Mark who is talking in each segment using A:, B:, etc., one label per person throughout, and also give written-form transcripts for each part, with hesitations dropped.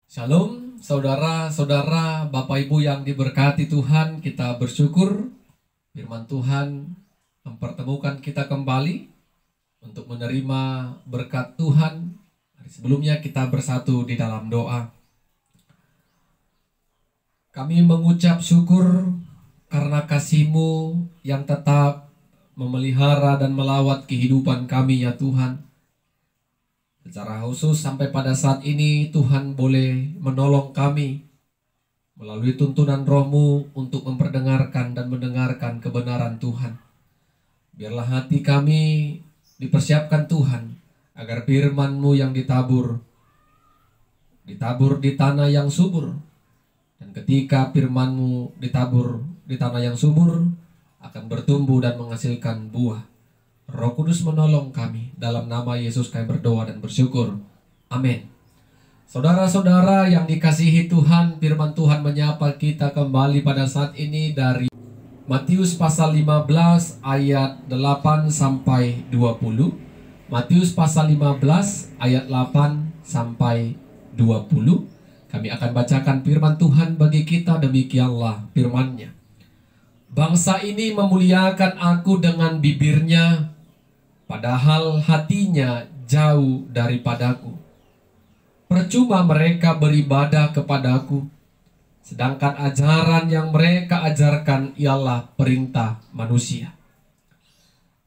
A: Shalom, saudara-saudara, Bapak Ibu yang diberkati Tuhan. Kita bersyukur firman Tuhan mempertemukan kita kembali untuk menerima berkat Tuhan. Sebelumnya kita bersatu di dalam doa. Kami mengucap syukur karena kasih-Mu yang tetap memelihara dan melawat kehidupan kami ya Tuhan. Secara khusus sampai pada saat ini Tuhan boleh menolong kami melalui tuntunan Roh-Mu untuk memperdengarkan dan mendengarkan kebenaran Tuhan. Biarlah hati kami dipersiapkan Tuhan agar firman-Mu yang ditabur di tanah yang subur. Dan ketika firman-Mu ditabur di tanah yang subur akan bertumbuh dan menghasilkan buah. Roh Kudus menolong kami. Dalam nama Yesus kami berdoa dan bersyukur. Amin. Saudara-saudara yang dikasihi Tuhan, firman Tuhan menyapa kita kembali pada saat ini dari Matius pasal 15 ayat 8 sampai 20. Matius pasal 15 ayat 8 sampai 20. Kami akan bacakan firman Tuhan bagi kita, demikianlah firman-Nya. Bangsa ini memuliakan aku dengan bibirnya, padahal hatinya jauh daripadaku. Percuma mereka beribadah kepadaku, sedangkan ajaran yang mereka ajarkan ialah perintah manusia.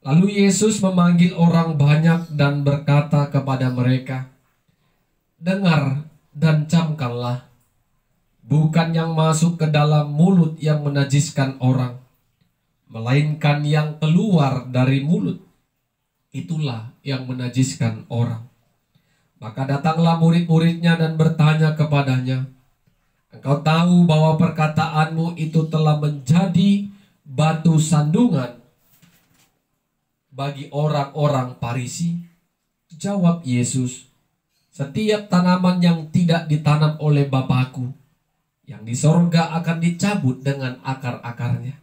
A: Lalu Yesus memanggil orang banyak dan berkata kepada mereka, "Dengar dan camkanlah, bukan yang masuk ke dalam mulut yang menajiskan orang, melainkan yang keluar dari mulut. Itulah yang menajiskan orang." Maka datanglah murid-muridnya dan bertanya kepadanya, "Engkau tahu bahwa perkataanmu itu telah menjadi batu sandungan bagi orang-orang Farisi?" Jawab Yesus, "Setiap tanaman yang tidak ditanam oleh Bapakku yang di sorga akan dicabut dengan akar-akarnya.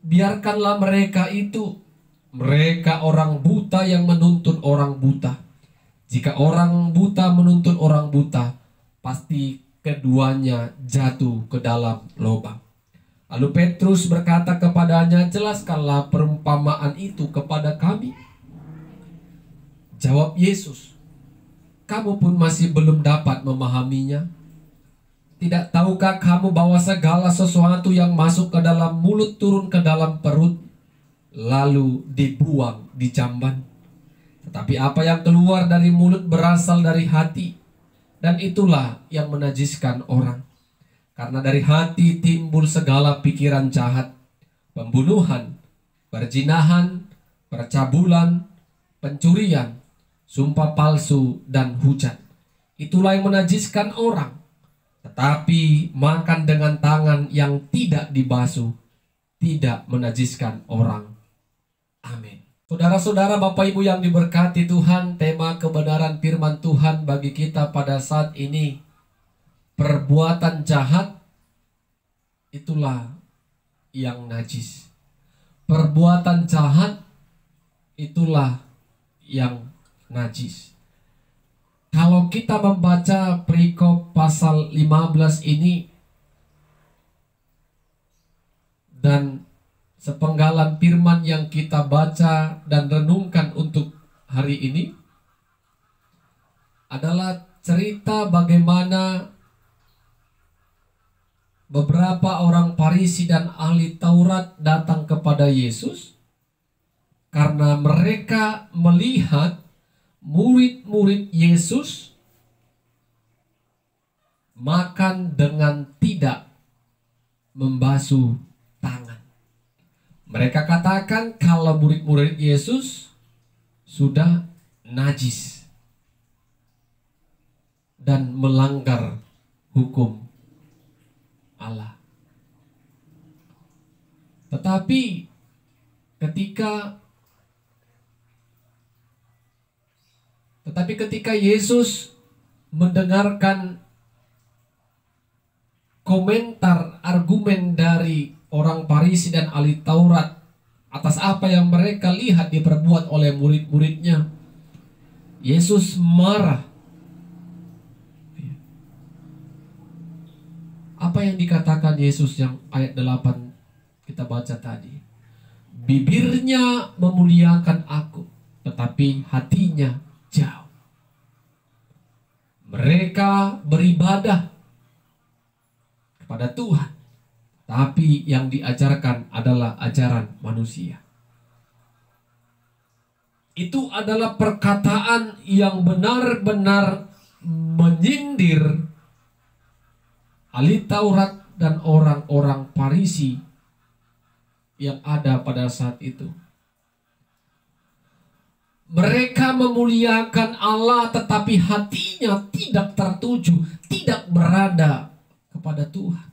A: Biarkanlah mereka itu. Mereka orang buta yang menuntun orang buta. Jika orang buta menuntun orang buta, pasti keduanya jatuh ke dalam lubang." Lalu Petrus berkata kepadanya, "Jelaskanlah perumpamaan itu kepada kami." Jawab Yesus, "Kamu pun masih belum dapat memahaminya? Tidak tahukah kamu bahwa segala sesuatu yang masuk ke dalam mulut turun ke dalam perut, lalu dibuang di jamban? Tetapi apa yang keluar dari mulut berasal dari hati, dan itulah yang menajiskan orang. Karena dari hati timbul segala pikiran jahat, pembunuhan, perzinahan, percabulan, pencurian, sumpah palsu, dan hujat. Itulah yang menajiskan orang. Tetapi makan dengan tangan yang tidak dibasuh tidak menajiskan orang." Amin. Saudara-saudara, Bapak Ibu yang diberkati Tuhan, tema kebenaran firman Tuhan bagi kita pada saat ini, perbuatan jahat itulah yang najis. Perbuatan jahat itulah yang najis. Kalau kita membaca perikop pasal 15 ini dan sepenggalan firman yang kita baca dan renungkan untuk hari ini adalah cerita bagaimana beberapa orang Farisi dan ahli Taurat datang kepada Yesus karena mereka melihat murid-murid Yesus makan dengan tidak membasuh tangan. Mereka katakan kalau murid-murid Yesus sudah najis dan melanggar hukum Allah. Tetapi ketika Yesus mendengarkan komentar argumen dari orang Farisi dan ahli Taurat atas apa yang mereka lihat diperbuat oleh murid-muridnya, Yesus marah. Apa yang dikatakan Yesus yang ayat 8 kita baca tadi? Bibirnya memuliakan aku, tetapi hatinya jauh. Mereka beribadah kepada Tuhan, tapi yang diajarkan adalah ajaran manusia. Itu adalah perkataan yang benar-benar menyindir ahli Taurat dan orang-orang Farisi yang ada pada saat itu. Mereka memuliakan Allah, tetapi hatinya tidak tertuju, tidak berada kepada Tuhan.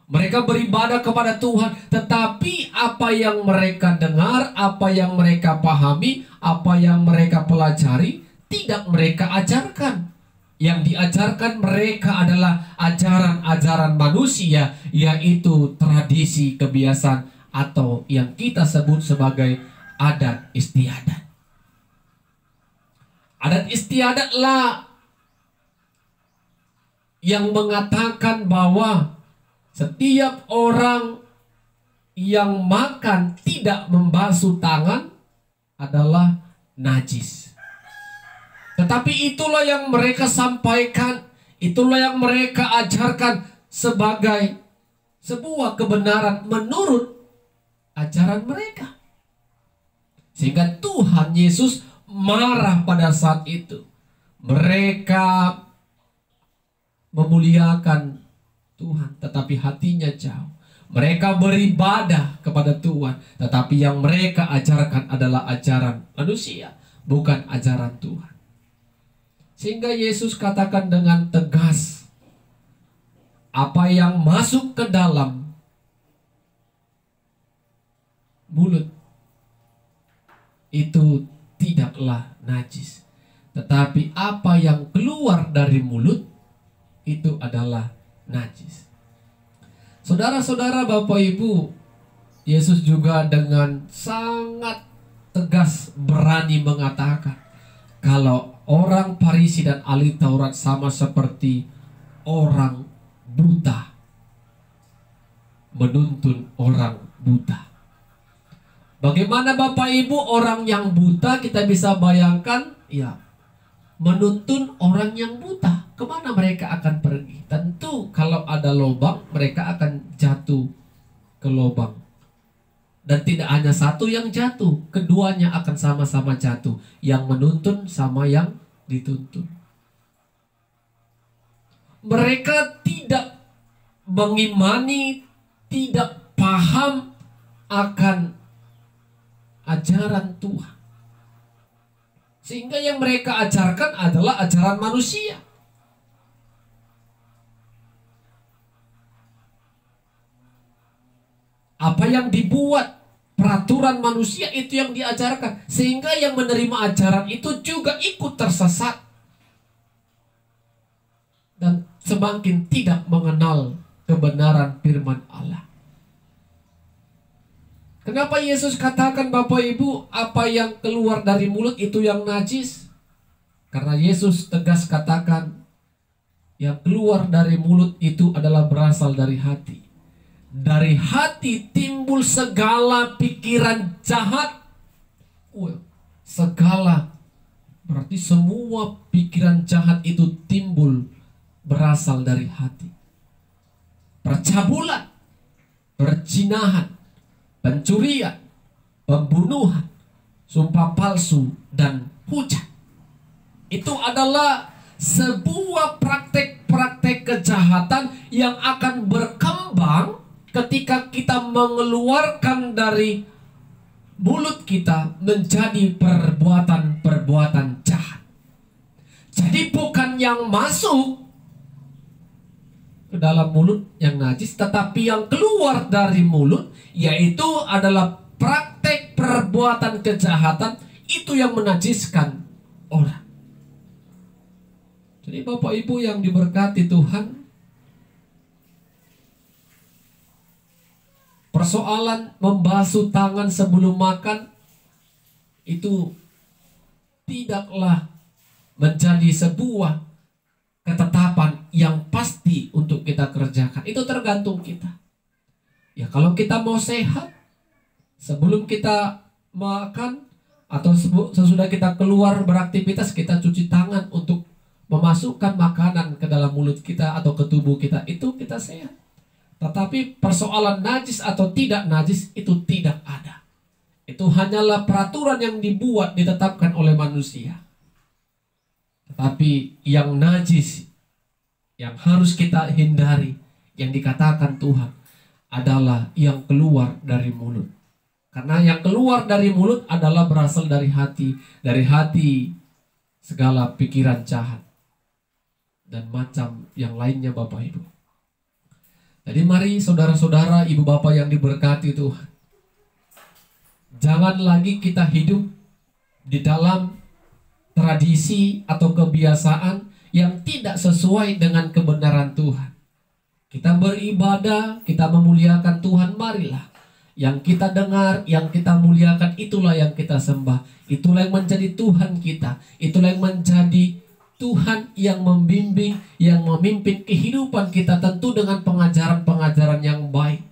A: Mereka beribadah kepada Tuhan, tetapi apa yang mereka dengar, apa yang mereka pahami, apa yang mereka pelajari, tidak mereka ajarkan. Yang diajarkan mereka adalah ajaran-ajaran manusia, yaitu tradisi, kebiasaan, atau yang kita sebut sebagai adat istiadat. Adat istiadatlah yang mengatakan bahwa setiap orang yang makan tidak membasuh tangan adalah najis. Tetapi itulah yang mereka sampaikan, itulah yang mereka ajarkan sebagai sebuah kebenaran menurut ajaran mereka. Sehingga Tuhan Yesus marah pada saat itu. Mereka memuliakan Tuhan, tetapi hatinya jauh. Mereka beribadah kepada Tuhan, tetapi yang mereka ajarkan adalah ajaran manusia, bukan ajaran Tuhan. Sehingga Yesus katakan dengan tegas, apa yang masuk ke dalam mulut itu tidaklah najis, tetapi apa yang keluar dari mulut itu adalah najis. Saudara-saudara, Bapak Ibu, Yesus juga dengan sangat tegas berani mengatakan kalau orang Farisi dan ahli Taurat sama seperti orang buta menuntun orang buta. Bagaimana Bapak Ibu orang yang buta kita bisa bayangkan, ya, menuntun orang yang buta. Kemana mereka akan pergi? Tentu kalau ada lubang mereka akan jatuh ke lubang. Dan tidak hanya satu yang jatuh, keduanya akan sama-sama jatuh. Yang menuntun sama yang dituntun. Mereka tidak mengimani, tidak paham akan ajaran Tuhan. Sehingga yang mereka ajarkan adalah ajaran manusia. Apa yang dibuat peraturan manusia itu yang diajarkan. Sehingga yang menerima ajaran itu juga ikut tersesat. Dan semakin tidak mengenal kebenaran firman Allah. Kenapa Yesus katakan Bapak Ibu, apa yang keluar dari mulut itu yang najis? Karena Yesus tegas katakan, yang keluar dari mulut itu adalah berasal dari hati. Dari hati timbul segala pikiran jahat. Segala, berarti semua pikiran jahat itu timbul berasal dari hati. Percabulan, perzinahan, pencurian, pembunuhan, sumpah palsu, dan hujat. Itu adalah sebuah praktek-praktek kejahatan yang akan berkembang ketika kita mengeluarkan dari mulut kita menjadi perbuatan-perbuatan jahat. Jadi bukan yang masuk ke dalam mulut yang najis, tetapi yang keluar dari mulut, yaitu adalah praktek perbuatan kejahatan, itu yang menajiskan orang. Jadi Bapak Ibu yang diberkati Tuhan, persoalan membasuh tangan sebelum makan itu tidaklah menjadi sebuah ketetapan yang pasti untuk kita kerjakan. makan. Itu tergantung kita. Ya kalau kita mau sehat, sebelum kita makan atau sesudah kita keluar beraktivitas, kita cuci tangan untuk memasukkan makanan ke dalam mulut kita atau ke tubuh kita, itu kita sehat. Tetapi persoalan najis atau tidak najis itu tidak ada. Itu hanyalah peraturan yang dibuat, ditetapkan oleh manusia. Tetapi yang najis, yang harus kita hindari, yang dikatakan Tuhan, adalah yang keluar dari mulut. Karena yang keluar dari mulut adalah berasal dari hati. Dari hati segala pikiran jahat dan macam yang lainnya, Bapak Ibu. Jadi mari saudara-saudara, ibu bapak yang diberkati Tuhan, jangan lagi kita hidup di dalam tradisi atau kebiasaan yang tidak sesuai dengan kebenaran Tuhan. Kita beribadah, kita memuliakan Tuhan, marilah yang kita dengar, yang kita muliakan, itulah yang kita sembah. Itulah yang menjadi Tuhan kita. Itulah yang menjadi Tuhan yang membimbing, yang memimpin kehidupan kita, tentu dengan pengajaran-pengajaran yang baik.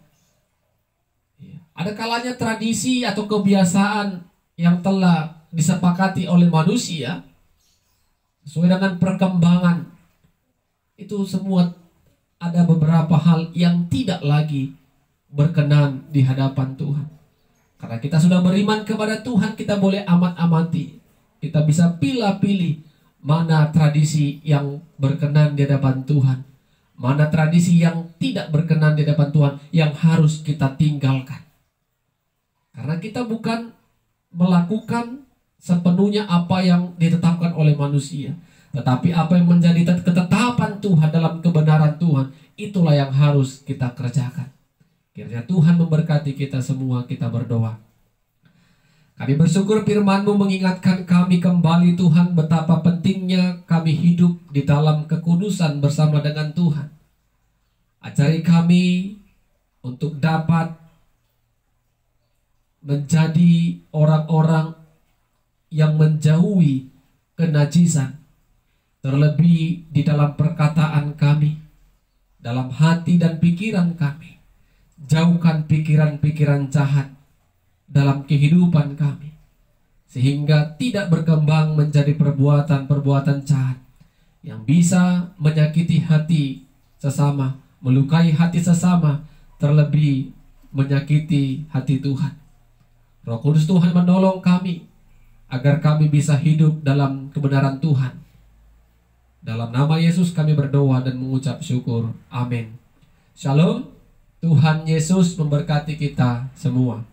A: Ada kalanya tradisi atau kebiasaan yang telah disepakati oleh manusia sesuai dengan perkembangan, itu semua ada beberapa hal yang tidak lagi berkenan di hadapan Tuhan. Karena kita sudah beriman kepada Tuhan, kita boleh amat-amati, kita bisa pilih-pilih mana tradisi yang berkenan di hadapan Tuhan, mana tradisi yang tidak berkenan di hadapan Tuhan, yang harus kita tinggalkan. Karena kita bukan melakukan sepenuhnya apa yang ditetapkan oleh manusia, tetapi apa yang menjadi ketetapan Tuhan dalam kebenaran Tuhan, itulah yang harus kita kerjakan. Kiranya Tuhan memberkati kita semua. Kita berdoa. Kami bersyukur firman-Mu mengingatkan kami kembali Tuhan, betapa pentingnya kami hidup di dalam kekudusan bersama dengan Tuhan. Ajari kami untuk dapat menjadi orang-orang yang menjauhi kenajisan, terlebih di dalam perkataan kami, dalam hati dan pikiran kami. Jauhkan pikiran-pikiran jahat dalam kehidupan kami, sehingga tidak berkembang menjadi perbuatan-perbuatan jahat yang bisa menyakiti hati sesama, melukai hati sesama, terlebih menyakiti hati Tuhan. Roh Kudus Tuhan menolong kami agar kami bisa hidup dalam kebenaran Tuhan. Dalam nama Yesus kami berdoa dan mengucap syukur. Amin. Shalom. Tuhan Yesus memberkati kita semua.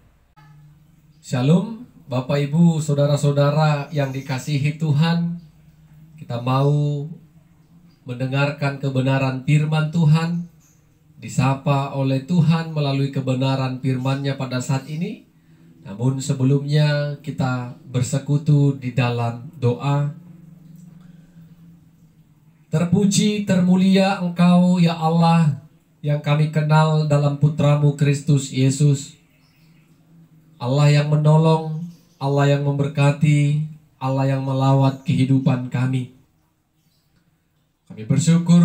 A: Shalom, Bapak Ibu, saudara-saudara yang dikasihi Tuhan. Kita mau mendengarkan kebenaran firman Tuhan, disapa oleh Tuhan melalui kebenaran firman-Nya pada saat ini. Namun sebelumnya kita bersekutu di dalam doa. Terpuji, termulia Engkau ya Allah, yang kami kenal dalam Putra-Mu Kristus Yesus. Allah yang menolong, Allah yang memberkati, Allah yang melawat kehidupan kami. Kami bersyukur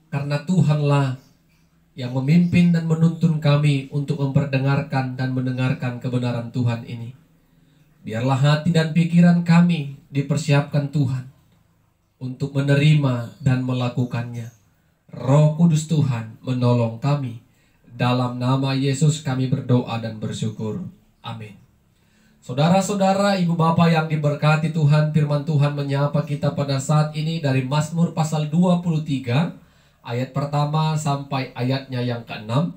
A: karena Tuhanlah yang memimpin dan menuntun kami untuk memperdengarkan dan mendengarkan kebenaran Tuhan ini. Biarlah hati dan pikiran kami dipersiapkan Tuhan untuk menerima dan melakukannya. Roh Kudus Tuhan menolong kami. Dalam nama Yesus kami berdoa dan bersyukur. Amin. Saudara-saudara, ibu bapak yang diberkati Tuhan, firman Tuhan menyapa kita pada saat ini dari Mazmur pasal 23, ayat pertama sampai ayatnya yang ke-6.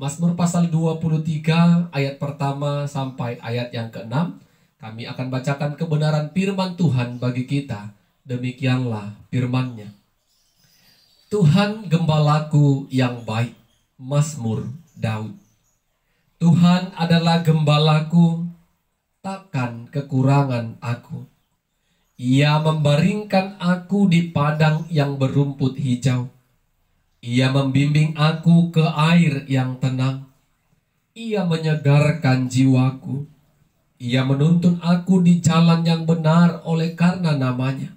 A: Mazmur pasal 23, ayat pertama sampai ayat yang ke-6. Kami akan bacakan kebenaran firman Tuhan bagi kita. Demikianlah firman-Nya. Tuhan gembalaku yang baik. Mazmur Daud. Tuhan adalah gembalaku, takkan kekurangan aku. Ia membaringkan aku di padang yang berumput hijau. Ia membimbing aku ke air yang tenang. Ia menyegarkan jiwaku. Ia menuntun aku di jalan yang benar oleh karena namanya.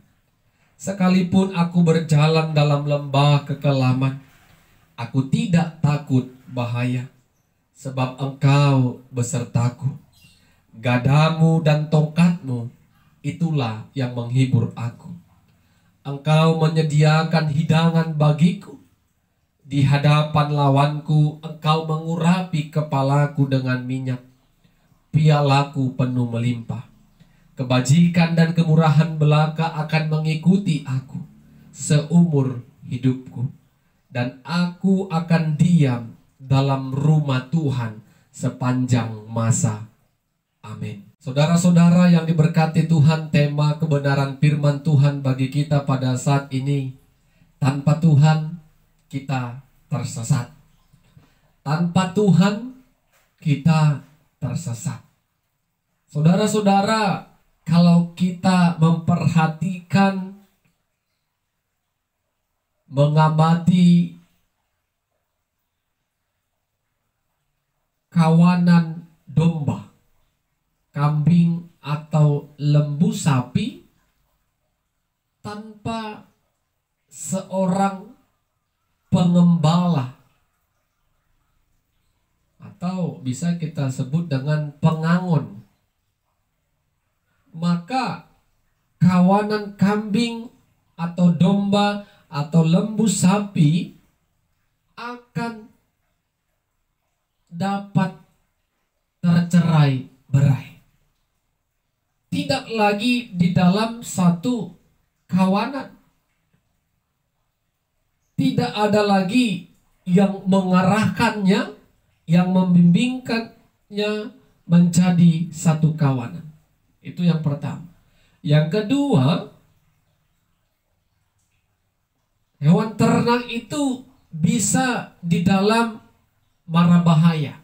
A: Sekalipun aku berjalan dalam lembah kekelaman, Aku tidak takut bahaya, sebab Engkau besertaku. Gadamu dan tongkatmu, itulah yang menghibur aku. Engkau menyediakan hidangan bagiku. Di hadapan lawanku, Engkau mengurapi kepalaku dengan minyak. Pialaku penuh melimpah. Kebajikan dan kemurahan belaka akan mengikuti aku seumur hidupku. Dan aku akan diam dalam rumah Tuhan sepanjang masa. Amin. Saudara-saudara yang diberkati Tuhan, tema kebenaran firman Tuhan bagi kita pada saat ini, tanpa Tuhan kita tersesat. Tanpa Tuhan kita tersesat. Saudara-saudara, kalau kita memperhatikan, mengamati kawanan domba, kambing atau lembu sapi, tanpa seorang pengembala, atau bisa kita sebut dengan pengangon, maka kawanan kambing atau domba atau lembu sapi akan dapat tercerai berai. Tidak lagi di dalam satu kawanan. Tidak ada lagi yang mengarahkannya, yang membimbingkannya menjadi satu kawanan. Itu yang pertama. Yang kedua, hewan ternak itu bisa di dalam mara bahaya.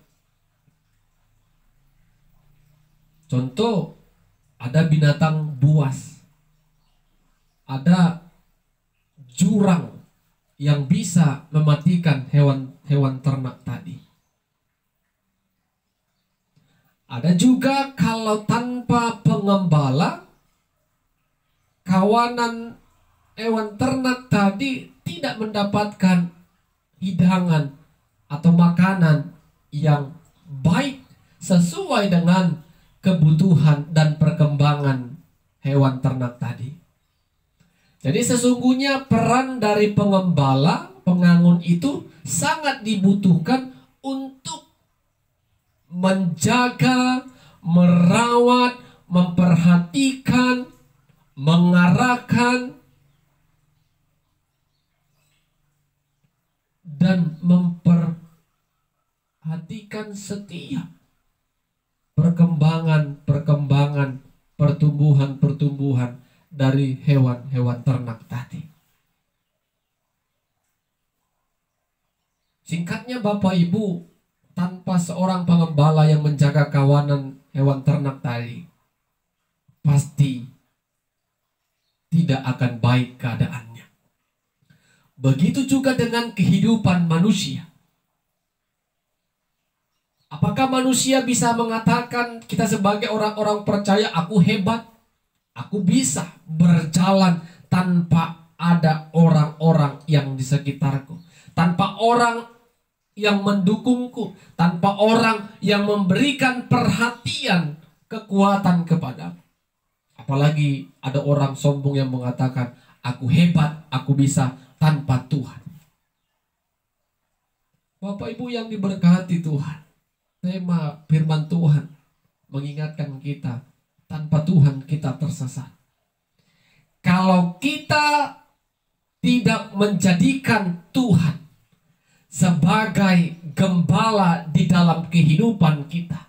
A: Contoh, ada binatang buas, ada jurang yang bisa mematikan hewan ternak tadi. Ada juga kalau tanpa pengembala, kawanan hewan ternak tadi tidak mendapatkan hidangan atau makanan yang baik sesuai dengan kebutuhan dan perkembangan hewan ternak tadi. Jadi sesungguhnya peran dari pengembala, pengangon itu sangat dibutuhkan untuk menjaga, merawat, memperhatikan, mengarahkan, dan memperhatikan setiap perkembangan, pertumbuhan dari hewan-hewan ternak tadi. Singkatnya Bapak Ibu, tanpa seorang pengembala yang menjaga kawanan hewan ternak tadi, pasti tidak akan baik keadaannya. Begitu juga dengan kehidupan manusia. Apakah manusia bisa mengatakan, kita sebagai orang-orang percaya, aku hebat, aku bisa berjalan tanpa ada orang-orang yang di sekitarku, tanpa orang yang mendukungku, tanpa orang yang memberikan perhatian, kekuatan kepadaku. Apalagi ada orang sombong yang mengatakan, aku hebat, aku bisa tanpa Tuhan. Bapak Ibu yang diberkati Tuhan, tema firman Tuhan mengingatkan kita, tanpa Tuhan kita tersesat. Kalau kita tidak menjadikan Tuhan sebagai gembala di dalam kehidupan kita,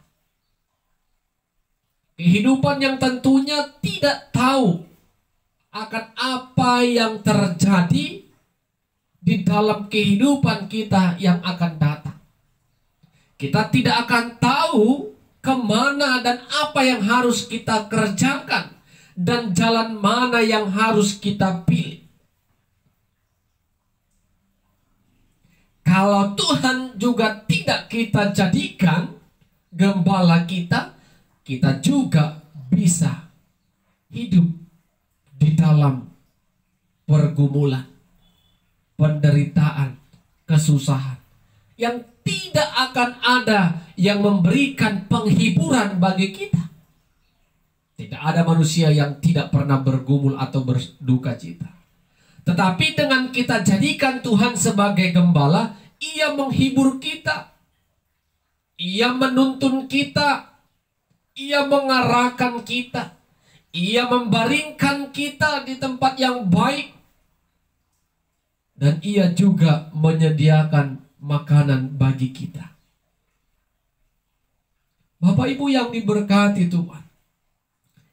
A: kehidupan yang tentunya tidak tahu akan apa yang terjadi di dalam kehidupan kita yang akan datang. Kita tidak akan tahu kemana dan apa yang harus kita kerjakan, dan jalan mana yang harus kita pilih. Kalau Tuhan juga tidak kita jadikan gembala kita, kita juga bisa hidup di dalam pergumulan, penderitaan, kesusahan. Yang tidak akan ada yang memberikan penghiburan bagi kita. Tidak ada manusia yang tidak pernah bergumul atau berduka cita. Tetapi dengan kita jadikan Tuhan sebagai gembala, Ia menghibur kita. Ia menuntun kita. Ia mengarahkan kita. Ia membaringkan kita di tempat yang baik. Dan Ia juga menyediakan makanan bagi kita. Bapak Ibu yang diberkati Tuhan,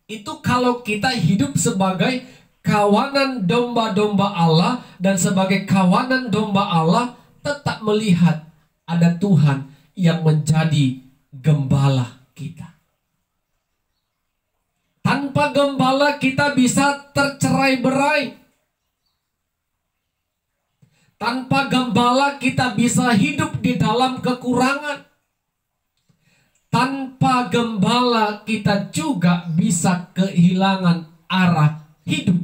A: itu kalau kita hidup sebagai kawanan domba-domba Allah dan sebagai kawanan domba Allah, tetap melihat ada Tuhan yang menjadi gembala kita. Tanpa gembala kita bisa tercerai-berai. Tanpa gembala kita bisa hidup di dalam kekurangan. Tanpa gembala kita juga bisa kehilangan arah hidup.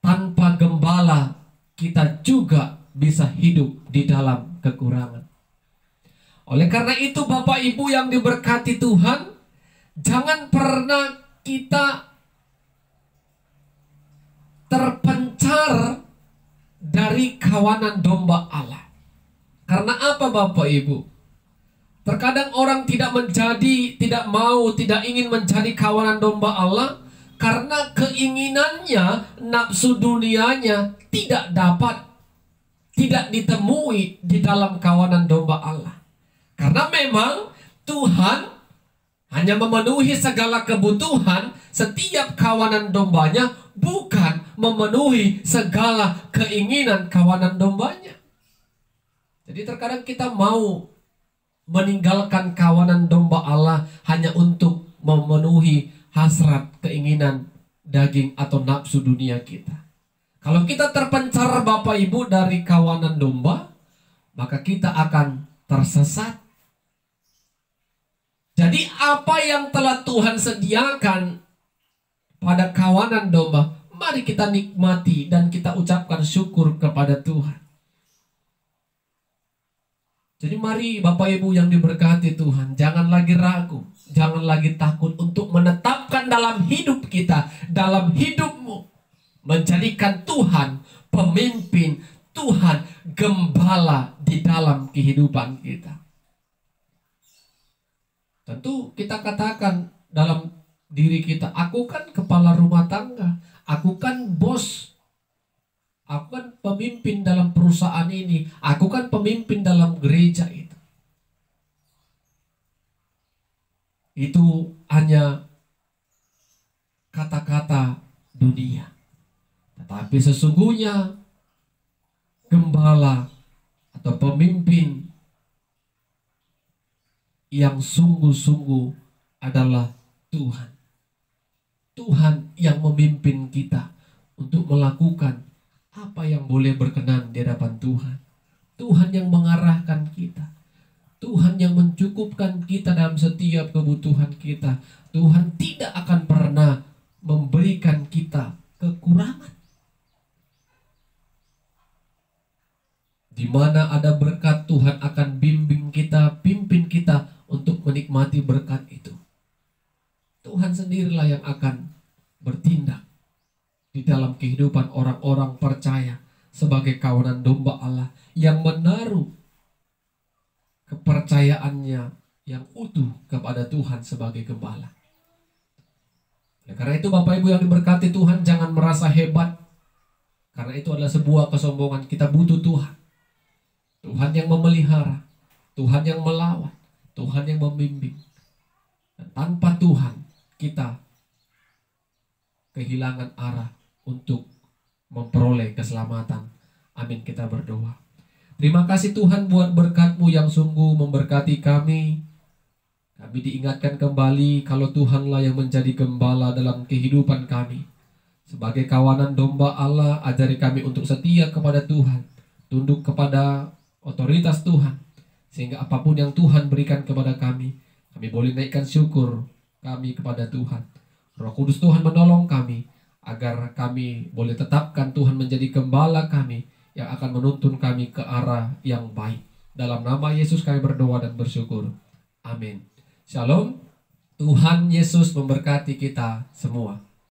A: Tanpa gembala kita juga bisa hidup di dalam kekurangan. Oleh karena itu Bapak Ibu yang diberkati Tuhan, jangan pernah kita terpencar dari kawanan domba Allah. Karena apa Bapak Ibu? Terkadang orang tidak ingin menjadi kawanan domba Allah karena keinginannya, nafsu dunianya tidak ditemui di dalam kawanan domba Allah. Karena memang Tuhan hanya memenuhi segala kebutuhan setiap kawanan dombanya, bukan memenuhi segala keinginan kawanan dombanya. Jadi terkadang kita mau meninggalkan kawanan domba Allah hanya untuk memenuhi hasrat keinginan daging atau nafsu dunia kita. Kalau kita terpencar Bapak Ibu dari kawanan domba, maka kita akan tersesat. Jadi apa yang telah Tuhan sediakan pada kawanan domba, mari kita nikmati dan kita ucapkan syukur kepada Tuhan. Jadi mari Bapak Ibu yang diberkati Tuhan, jangan lagi ragu, jangan lagi takut untuk menetapkan dalam hidup kita, dalam hidupmu, menjadikan Tuhan pemimpin, Tuhan gembala di dalam kehidupan kita. Tentu kita katakan dalam diri kita, aku kan kepala rumah tangga, aku kan bos, aku kan pemimpin dalam perusahaan ini, aku kan pemimpin dalam gereja itu. Itu hanya kata-kata dunia. Tetapi sesungguhnya gembala atau pemimpin yang sungguh-sungguh adalah Tuhan. Tuhan yang memimpin kita untuk melakukan apa yang boleh berkenan di hadapan Tuhan. Tuhan yang mengarahkan kita. Tuhan yang mencukupkan kita dalam setiap kebutuhan kita. Tuhan tidak akan pernah memberikan kita kekurangan. Di mana ada berkat, Tuhan akan bimbing kita, pimpin kita untuk menikmati berkat itu. Tuhan sendirilah yang akan bertindak di dalam kehidupan orang-orang percaya sebagai kawanan domba Allah yang menaruh kepercayaannya yang utuh kepada Tuhan sebagai gembala. Karena itu Bapak Ibu yang diberkati Tuhan, jangan merasa hebat, karena itu adalah sebuah kesombongan. Kita butuh Tuhan. Tuhan yang memelihara, Tuhan yang melawat, Tuhan yang membimbing. Dan tanpa Tuhan kita kehilangan arah untuk memperoleh keselamatan. Amin, kita berdoa. Terima kasih Tuhan buat berkat-Mu yang sungguh memberkati kami. Kami diingatkan kembali kalau Tuhanlah yang menjadi gembala dalam kehidupan kami. Sebagai kawanan domba Allah, ajari kami untuk setia kepada Tuhan, tunduk kepada otoritas Tuhan, sehingga apapun yang Tuhan berikan kepada kami boleh naikkan syukur kami kepada Tuhan. Roh Kudus Tuhan menolong kami agar kami boleh tetapkan Tuhan menjadi gembala kami yang akan menuntun kami ke arah yang baik. Dalam nama Yesus kami berdoa dan bersyukur. Amin. Shalom. Tuhan Yesus memberkati kita semua.